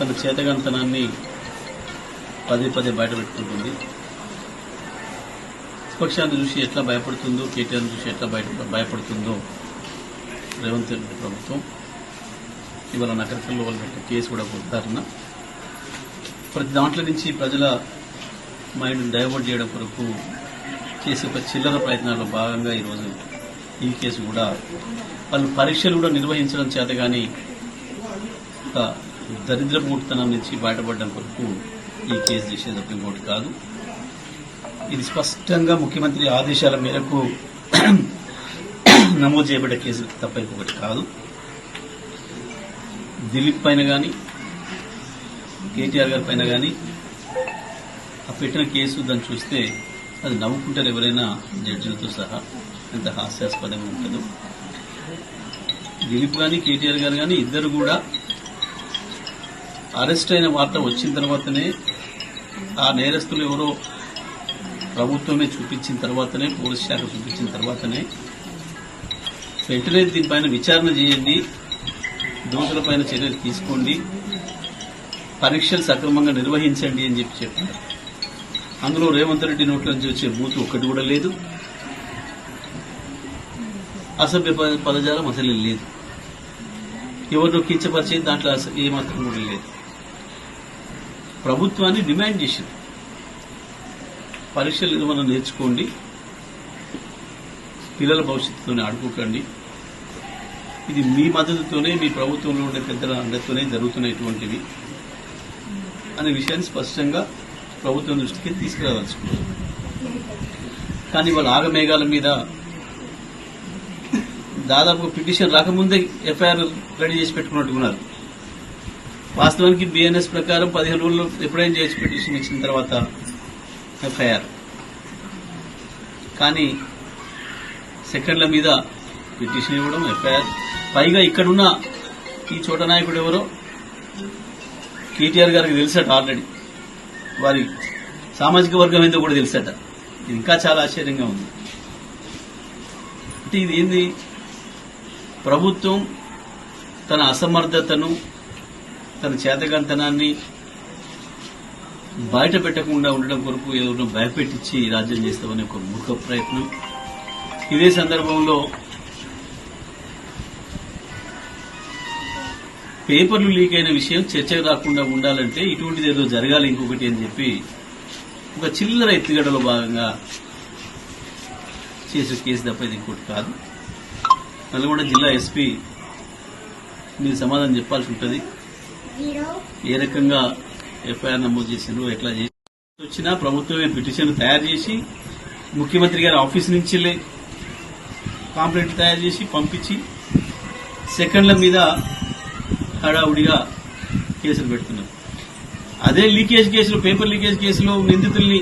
తన చేతగాంతనాన్ని పదే పదే బయటపెట్టుకుంటుంది. విపక్షాన్ని చూసి ఎట్లా భయపడుతుందో, కేటీఆర్ని చూసి ఎట్లా భయపడుతుందో రేవంత్ రెడ్డి ప్రభుత్వం ఇవాళ నకరికల్లో వాళ్ళు పెట్టిన కేసు కూడా ఉదాహరణ. ప్రతి దాంట్లో నుంచి ప్రజల మైండ్ డైవర్ట్ చేయడం కొరకు చేసే ఒక చిల్లర ప్రయత్నాల్లో భాగంగా ఈరోజు ఈ కేసు కూడా వాళ్ళు పరీక్షలు కూడా నిర్వహించడం చేత కానీ ఒక దరిద్రమూర్తనం నుంచి బయటపడడం కొరకు ఈ కేసు చేసేది ఒక ఇంకోటి కాదు. ఇది స్పష్టంగా ముఖ్యమంత్రి ఆదేశాల మేరకు నమోదు చేయబడ్డ కేసు తప్ప ఇంకొకటి కాదు. దిలీప్ పైన కానీ కేటీఆర్ గారి పైన కానీ ఆ పెట్టిన కేసు దాన్ని చూస్తే అది నవ్వుకుంటారు ఎవరైనా, జడ్జిలతో సహా. ఎంత హాస్యాస్పదంగా ఉంటుందో. దిలీప్ కానీ కేటీఆర్ గారు కానీ ఇద్దరు కూడా అరెస్ట్ అయిన వార్త వచ్చిన తర్వాతనే, ఆ నేరస్తులు ఎవరో ప్రభుత్వమే చూపించిన తర్వాతనే, పోలీస్ శాఖ చూపించిన తర్వాతనే వెంటనే దీనిపైన విచారణ చేయండి, దోషులపైన చర్యలు తీసుకోండి, పరీక్షలు సక్రమంగా నిర్వహించండి అని చెప్పారు. అందులో రేవంత్ రెడ్డి నోట్ల నుంచి వచ్చే బూతు ఒక్కటి కూడా లేదు, అసభ్య పదజాలం అసలు లేదు, ఎవరినో కించపరిచేది దాంట్లో ఏమాత్రం కూడా లేదు. ప్రభుత్వాన్ని డిమాండ్ చేసింది, పరీక్షలు మనం నేర్చుకోండి, పిల్లల భవిష్యత్తుతోనే ఆడుకోకండి, ఇది మీ మద్దతుతోనే, మీ ప్రభుత్వంలో ఉండే పెద్దల అండతోనే జరుగుతున్నటువంటివి అనే విషయాన్ని స్పష్టంగా ప్రభుత్వం దృష్టికి తీసుకురాదలుచుకున్నారు. కానీ వాళ్ళ ఆగమేఘాల మీద దాదాపు పిటిషన్ రాకముందే ఎఫ్ఐఆర్ రెడీ చేసి పెట్టుకున్నట్టున్నారు. వాస్తవానికి బిఎన్ఎస్ ప్రకారం 15 రోజుల్లో ఎప్పుడైనా చేసి పిటిషన్ ఇచ్చిన తర్వాత ఎఫ్ఐఆర్, కానీ సెకండ్ల మీద పిటిషన్ ఇవ్వడం, ఎఫ్ఐఆర్. పైగా ఇక్కడున్న ఈ చోట నాయకుడు ఎవరో కేటీఆర్ గారికి తెలుసట, ఆల్రెడీ వారి సామాజిక వర్గం ఏందో కూడా తెలుసట. ఇది ఇంకా చాలా ఆశ్చర్యంగా ఉంది. అంటే ఇది ఏంది, ప్రభుత్వం తన అసమర్థతను, తన చేతకంతనాన్ని బయట పెట్టకుండా ఉండడం కొరకు ఏదో భయపెట్టించి రాజ్యం చేస్తామనే ఒక మూర్ఖ ప్రయత్నం. ఇదే సందర్భంలో పేపర్లు లీక్ అయిన విషయం చర్చకు రాకుండా ఉండాలంటే ఇటువంటిది ఏదో జరగాలి ఇంకొకటి అని చెప్పి ఒక చిల్లర ఎత్తుగడలో భాగంగా చేసే కేసు తప్ప ఇది ఇంకోటి కాదు. నల్గొండ జిల్లా ఎస్పీ మీరు సమాధానం చెప్పాల్సి ఉంటుంది. ఏ రకంగా ఎఫ్ఐఆర్ నమోదు చేసిండ్రో, ఎట్లా చేసి వచ్చినా ప్రభుత్వమే పిటిషన్ తయారు చేసి ముఖ్యమంత్రి గారి ఆఫీస్ నుంచి కాంప్లైంట్ తయారు చేసి పంపించి సెకండ్ల మీద హడావుడిగా కేసులు పెడుతున్నారు. అదే లీకేజ్ కేసులో, పేపర్ లీకేజ్ కేసులో నిందితుల్ని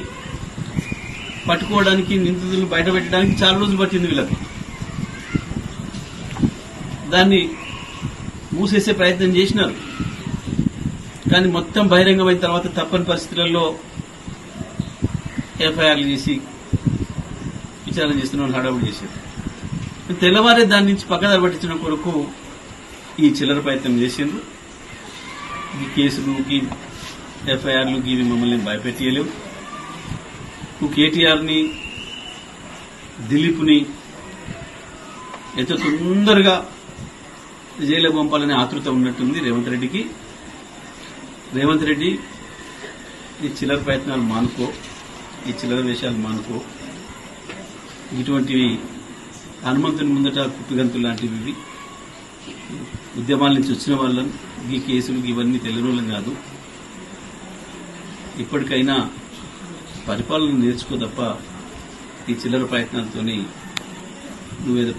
పట్టుకోవడానికి, నిందితులను బయట పెట్టడానికి చాలా రోజులు పట్టింది వీళ్ళకి. దాన్ని మూసేసే ప్రయత్నం చేసినారు, కానీ మొత్తం బహిరంగమైన తర్వాత తప్పని పరిస్థితులలో ఎఫ్ఐఆర్లు చేసి విచారణ చేస్తున్న హడావుడి చేశారు. తెల్లవారే దాని నుంచి పక్కదారి పట్టించడం కొరకు ఈ చిల్లర ప్రయత్నం చేసిండ్రు. ఈ కేసులు, ఎఫ్ఐఆర్లు ఇవి మమ్మల్ని భయపెట్టలేవు. కేటీఆర్ని, దిలీప్ని ఎంతో తొందరగా జైలు పంపాలనే ఆతృత ఉన్నట్టుంది రేవంత్ రెడ్డికి. రేవంత్ రెడ్డి ఈ చిల్లర ప్రయత్నాలు మానుకో, ఈ చిల్లర వేషాలు మానుకో. ఇటువంటివి హనుమంతుని ముందట కుప్పిగంతులు లాంటివి ఉద్యమాల నుంచి వచ్చిన వాళ్ళని, ఈ కేసులు ఇవన్నీ తెలియని కాదు. ఇప్పటికైనా పరిపాలన నేర్చుకో తప్ప ఈ చిల్లర ప్రయత్నాలతోని నువ్వేదో